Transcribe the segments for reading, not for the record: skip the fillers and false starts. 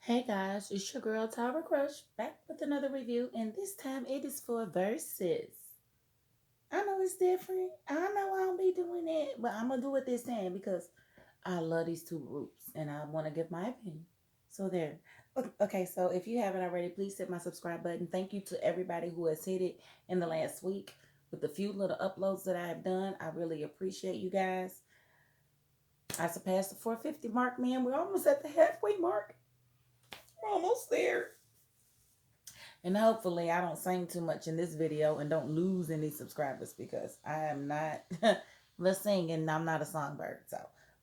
Hey guys, it's your girl Tyra Crush back with another review, and this time it is for Verzuz. I know it's different. I know I don't be doing it, but I'm gonna do it this time because I love these two groups and I want to give my opinion. So there. Okay, so if you haven't already, please hit my subscribe button. Thank you to everybody who has hit it in the last week with the few little uploads that I have done. I really appreciate you guys. I surpassed the 450 mark, man. We're almost at the halfway mark. We're almost there. And hopefully I don't sing too much in this video and don't lose any subscribers because I am not the singing. I'm not a songbird.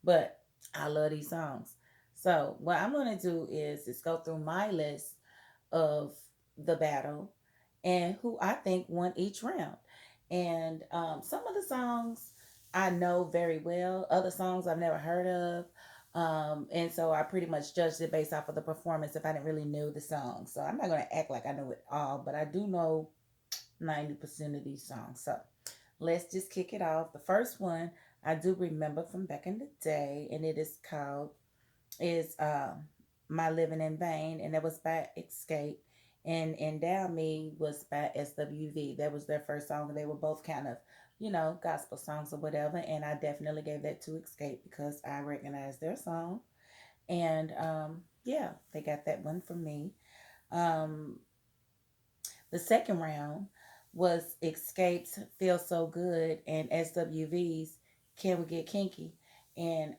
But I love these songs. So what I'm going to do is just go through my list of the battle and who I think won each round. And some of the songs I know very well. Other songs I've never heard of. And so I pretty much judged it based off of the performance if I didn't really know the song. So I'm not going to act like I know it all, but I do know 90% of these songs. So let's just kick it off. The first one I do remember from back in the day, and it is called is My Living in Vain, and that was by Xscape. And Endow Me was by SWV. That was their first song. They were both kind of, gospel songs or whatever. And I definitely gave that to Xscape because I recognized their song. And yeah, they got that one from me. Um, the second round was Xscape's Feel So Good and SWV's Can We Get Kinky. And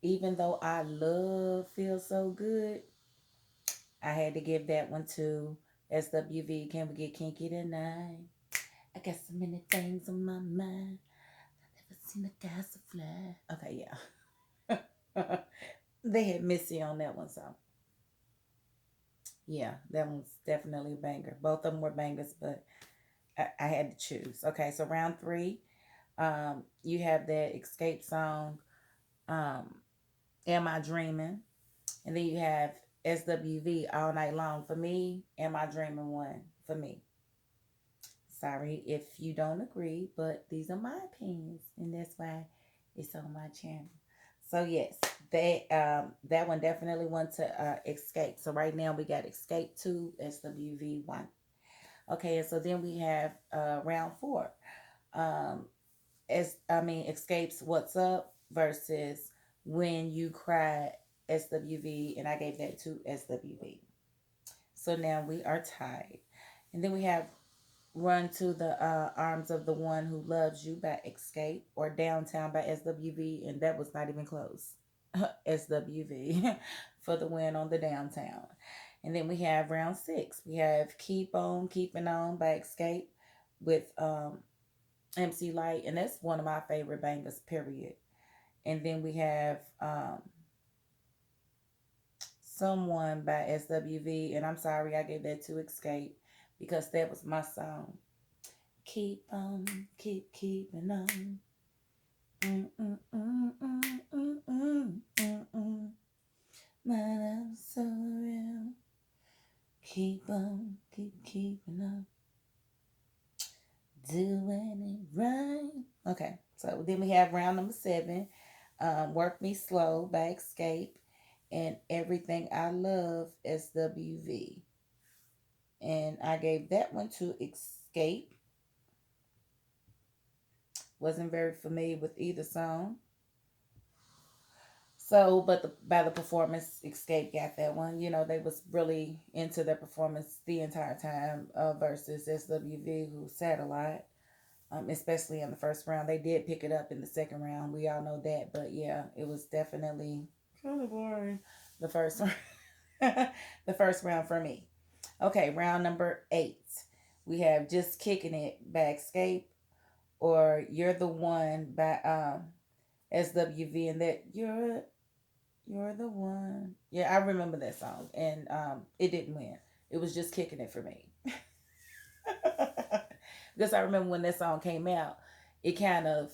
even though I love Feel So Good, I had to give that one to SWV. Can we get kinky tonight? I got so many things on my mind. I never seen a guy so fly. Okay, yeah. They had Missy on that one, so yeah, that one's definitely a banger. Both of them were bangers, but I had to choose. Okay, so round three, you have that Escape song, um, Am I Dreaming? And then you have SWV All Night Long. For me, Am I Dreaming one for me. Sorry if you don't agree, but these are my opinions, and that's why it's on my channel. So yes, that one definitely went to Escape. So right now we got Escape 2, SWV 1. Okay, and so then we have round 4. Um, Escape's What's Up versus When You Cry, SWV, and I gave that to SWV. So now we are tied. And then we have Run to the Arms of the One Who Loves You by Xscape or Downtown by SWV, and that was not even close. SWV for the win on the Downtown. And then we have round 6. We have Keep On Keeping On by Xscape with MC Light, and that's one of my favorite bangers, period. And then we have Someone by SWV, and I'm sorry I gave that to Xscape because that was my song. Keep on, keeping on. Mm, mm, mm, mm, mm, mm, mm, mm. My love's so real. Keep on, keeping on. Doing it right. Okay, so then we have round number 7. Work Me Slow by Xscape and Everything I Love, SWV. And I gave that one to Xscape. Wasn't very familiar with either song. So, but by the performance, Xscape got that one. You know, they was really into their performance the entire time versus SWV, who sat a lot, especially in the first round. They did pick it up in the second round. We all know that. But yeah, it was definitely kind of boring the first the first round for me. Okay, round number 8. We have Just Kicking It by Xscape or You're the One by SWV, and that you're the one. Yeah, I remember that song, and it didn't win. It was Just Kicking It for me. Because I remember when that song came out, it kind of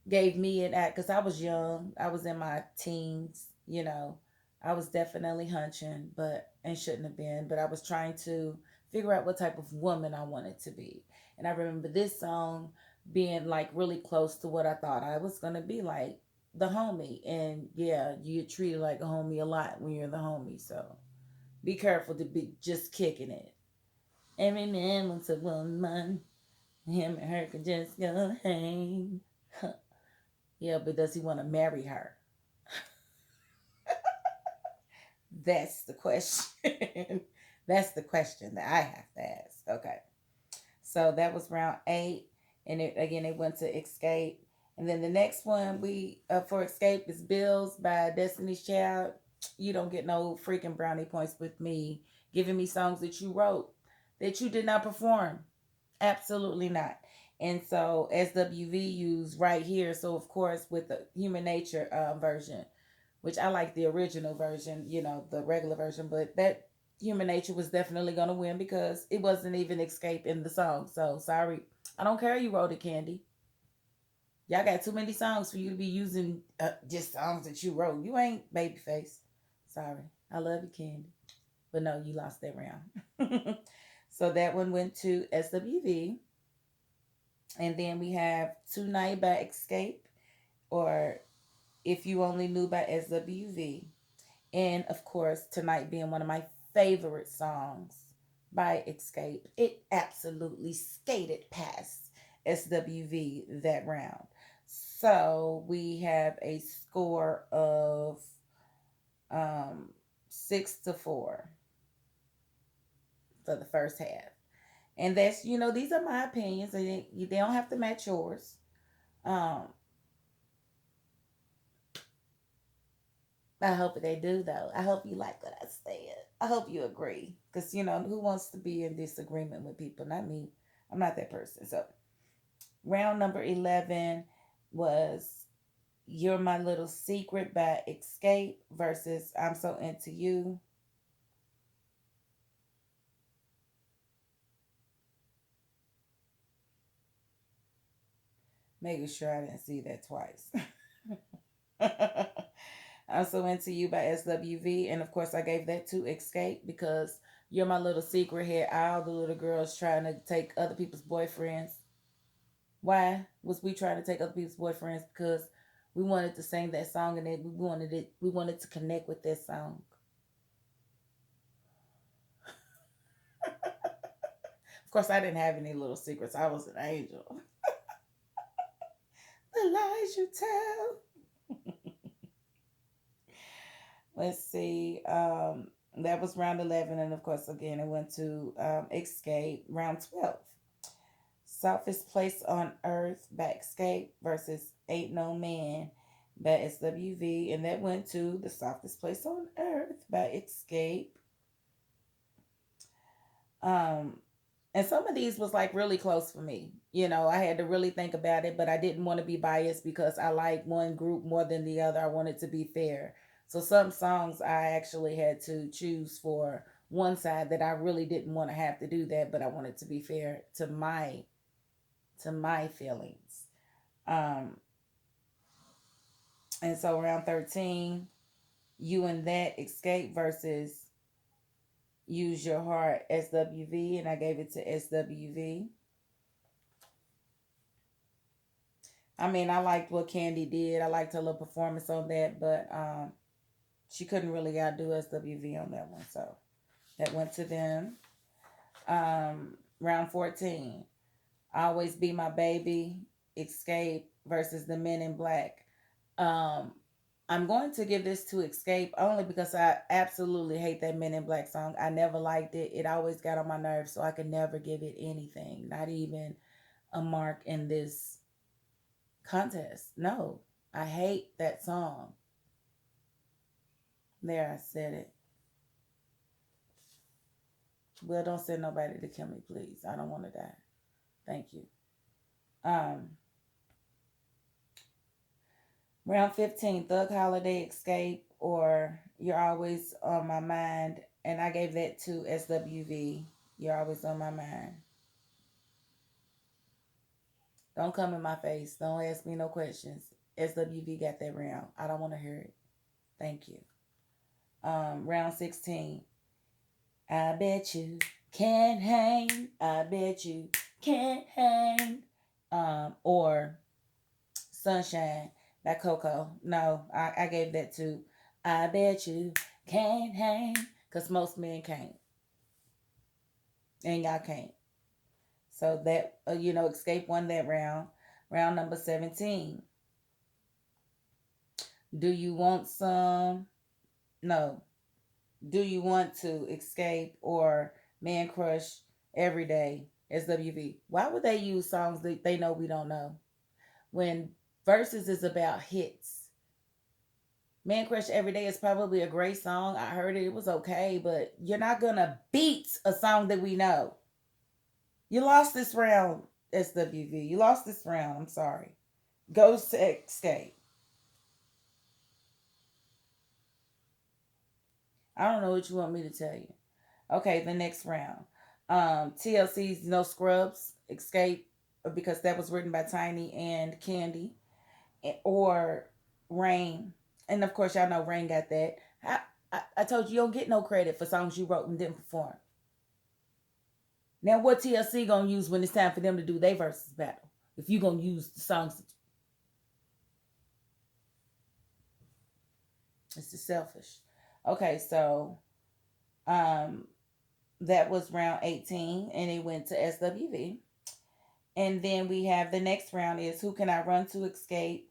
gave me an act because I was young. I was in my teens, you know. I was definitely hunching, but and shouldn't have been. But I was trying to figure out what type of woman I wanted to be. And I remember this song being like really close to what I thought I was gonna be like the homie. And yeah, you get treated like a homie a lot when you're the homie. So Be careful to be just kicking it. Every man wants a woman. Him and her can just go hang. Yeah, but does he want to marry her? That's the question. That's the question that I have to ask. Okay. So that was round 8. And it went to Xscape. And then the next one we for Xscape is Bills by Destiny's Child. You don't get no freaking brownie points with me giving me songs that you wrote that you did not perform. Absolutely not. And so SWV used right here. So of course with the Human Nature version, which I like the original version, the regular version, but that Human Nature was definitely gonna win because it wasn't even Xscape in the song. So sorry, I don't care you wrote it, Candy. Y'all got too many songs for you to be using just songs that you wrote. You ain't Babyface. Sorry, I love you, Candy, but no, you lost that round. So that one went to SWV. And then we have Tonight by Xscape, or If You Only Knew by SWV. And of course, Tonight being one of my favorite songs by Xscape. It absolutely skated past SWV that round. So we have a score of 6-4 for the first half. And that's, these are my opinions, and they don't have to match yours. Um, I hope they do, though. I hope you like what I said. I hope you agree. Because, who wants to be in disagreement with people? Not me. I'm not that person. So, round number 11 was You're My Little Secret by Xscape versus I'm So Into You. Making sure I didn't see that twice. I'm So Into You by SWV. And of course, I gave that to Xscape because You're My Little Secret had all the little girls trying to take other people's boyfriends. Why was we trying to take other people's boyfriends? Because we wanted to sing that song, and we wanted to connect with that song. Of course, I didn't have any little secrets. I was an angel. The lies you tell. Let's see. That was round 11. And of course, again, it went to Xscape, round 12. Softest Place on Earth by Xscape versus Ain't No Man by SWV. And that went to The Softest Place on Earth by Xscape. And some of these was like really close for me. I had to really think about it, but I didn't want to be biased because I like one group more than the other. I wanted to be fair. So some songs I actually had to choose for one side that I really didn't want to have to do that, but I wanted to be fair to my feelings. Um, and so round 13, You and That Xscape versus Use Your Heart SWV, and I gave it to SWV. I mean, I liked what Candy did. I liked her little performance on that, but she couldn't really outdo SWV on that one, so that went to them. Round 14, Always Be My Baby, Xscape versus the Men in Black. Um, I'm going to give this to Xscape only because I absolutely hate that Men in Black song. I never liked it. It always got on my nerves, so I could never give it anything, not even a mark in this contest. No, I hate that song. There, I said it. Well, don't send nobody to kill me, please. I don't want to die. Thank you. Um, Round 15, Thug Holiday Xscape or You're Always on My Mind. And I gave that to SWV. You're Always on My Mind. Don't come in my face. Don't ask me no questions. SWV got that round. I don't want to hear it. Thank you. Round 16. I bet you can't hang. I bet you can't hang. Or Sunshine by Coco. No, I gave that to I bet you can't hang. because most men can't, and y'all can't. So that Xscape won that round. Round number 17. Do you want some? No. Do you want to Xscape or Man Crush every day? SWV. Why would they use songs that they know we don't know? When Versus is about hits. Man Crush Every Day is probably a great song. I heard it. It was okay, but you're not going to beat a song that we know. You lost this round, SWV. You lost this round. I'm sorry. Go to Xscape. I don't know what you want me to tell you. Okay, the next round. TLC's No Scrubs, Xscape, because that was written by Tiny and Candy, or Rain. And of course, y'all know Rain got that. I told you don't get no credit for songs you wrote and didn't perform. Now, what TLC gonna use when it's time for them to do their versus battle? If you gonna use the songs, it's just selfish. Okay, so um, that was round 18, and it went to SWV. And then we have the next round is Who Can I Run to Xscape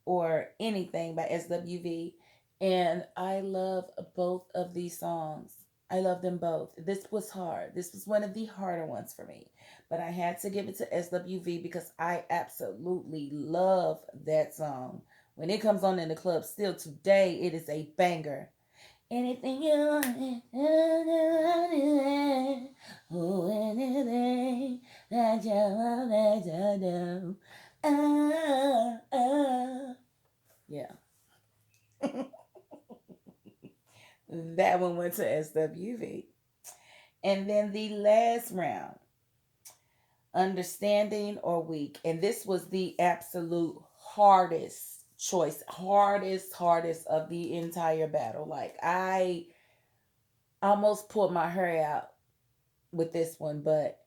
or Anything by SWV. And I love both of these songs. I love them both. This was hard. This was one of the harder ones for me. But I had to give it to SWV because I absolutely love that song. When it comes on in the club, still today, it is a banger. Anything you want, oh, anything that you want to do. Yeah. That one went to SWV. And then the last round, Understanding or Weak. And this was the absolute hardest choice, hardest of the entire battle. Like, I almost pulled my hair out with this one, but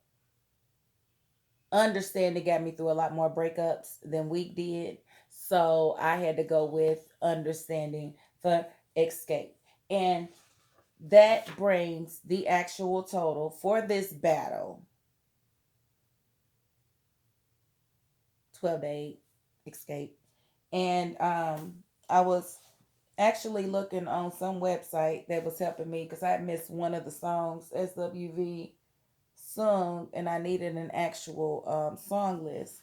Understanding got me through a lot more breakups than Weak did. So I had to go with Understanding for Xscape. And that brings the actual total for this battle 12 to 8, Xscape. And I was actually looking on some website that was helping me because I missed one of the songs SWV sung, and I needed an actual song list.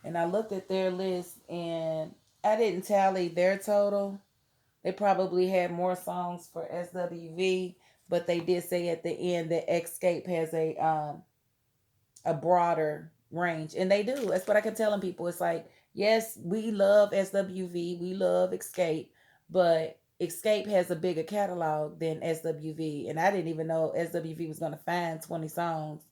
And I looked at their list, and I didn't tally their total. They probably had more songs for SWV, but they did say at the end that Xscape has a broader range, and they do. That's what I kept telling people. It's like, yes, we love SWV, we love Xscape, but Xscape has a bigger catalog than SWV, and I didn't even know SWV was going to find 20 songs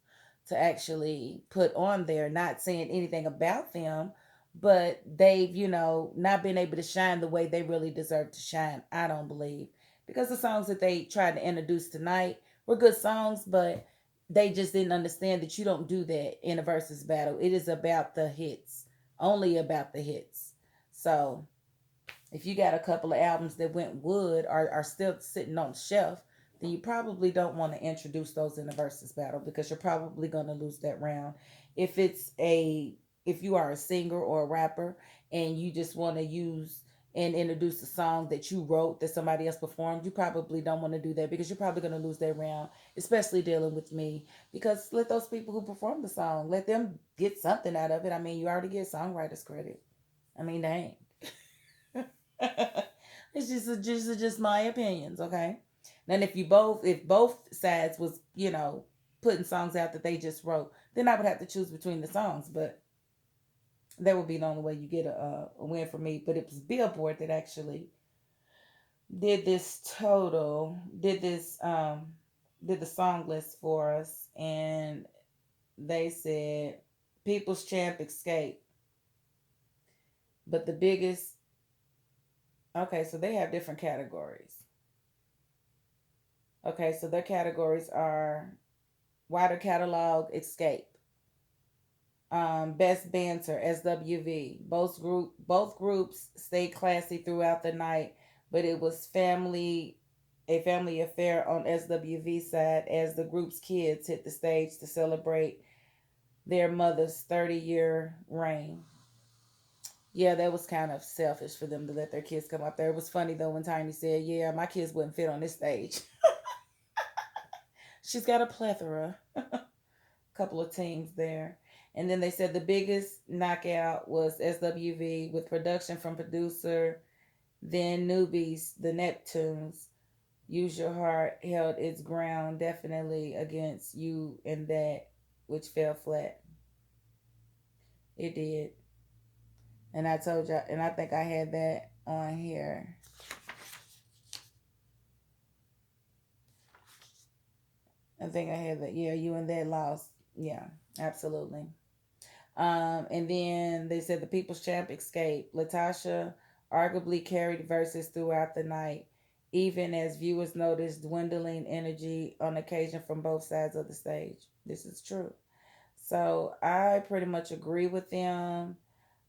to actually put on there. Not saying anything about them, but they've not been able to shine the way they really deserve to shine. I don't believe, because the songs that they tried to introduce tonight were good songs, but they just didn't understand that you don't do that in a versus battle. It is about the hits, only about the hits. So if you got a couple of albums that went wood or are still sitting on the shelf, then you probably don't want to introduce those in a versus battle, because you're probably going to lose that round. If if you are a singer or a rapper and you just want to use and introduce a song that you wrote that somebody else performed, you probably don't want to do that, because you're probably going to lose that round, especially dealing with me. Because let those people who perform the song, let them get something out of it. I mean, you already get songwriters credit. I mean, dang. It's just my opinions, okay? And if both sides was putting songs out that they just wrote, then I would have to choose between the songs. But that would be the only way you get a win for me. But it was Billboard that actually did this total, did the song list for us, and they said People's Champ Xscape. But the biggest, okay, so they have different categories. Okay, so their categories are wider catalog, Xscape. Best banter, SWV. Both groups stayed classy throughout the night, but it was family a family affair on SWV side as the group's kids hit the stage to celebrate their mother's 30-year reign. Yeah, that was kind of selfish for them to let their kids come up there. It was funny though when Tiny said, "Yeah, my kids wouldn't fit on this stage." She's got a plethora, couple of teams there. And then they said the biggest knockout was SWV with production from producer, then newbies, the Neptunes. Use Your Heart held its ground definitely against You and That, which fell flat. It did. And I told y'all, and I think I had that on here. I think I had that. Yeah, You and That lost. Yeah, absolutely. And then they said the People's Champ escaped. Latasha arguably carried verses throughout the night, even as viewers noticed dwindling energy on occasion from both sides of the stage. This is true. So I pretty much agree with them.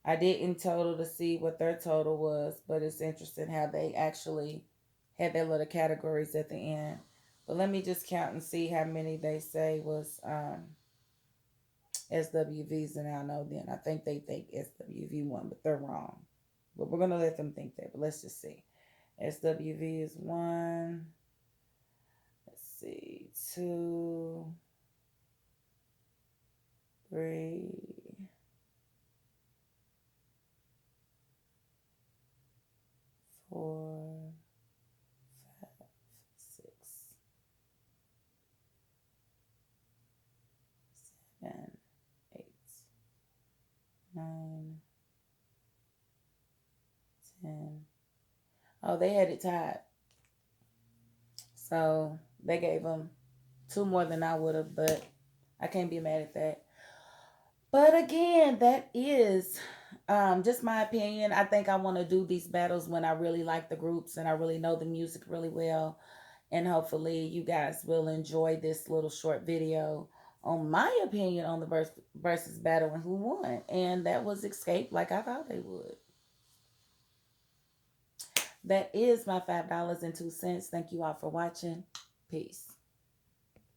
I didn't total to see what their total was, but it's interesting how they actually had their little categories at the end. But let me just count and see how many they say was SWVs, and I know then. I think they think SWV won, but they're wrong. But we're going to let them think that. But let's just see. SWV is 1. Let's see. 2, 3, 4, 5, 6, 7, 8, 9, 10. Oh, they had it tied. So they gave them 2 more than I would have, but I can't be mad at that. But again, that is just my opinion. I think I want to do these battles when I really like the groups and I really know the music really well. And hopefully you guys will enjoy this little short video on my opinion on the Verzuz battle and who won. And that was Xscape like I thought they would. That is my $5.02. Thank you all for watching. Peace.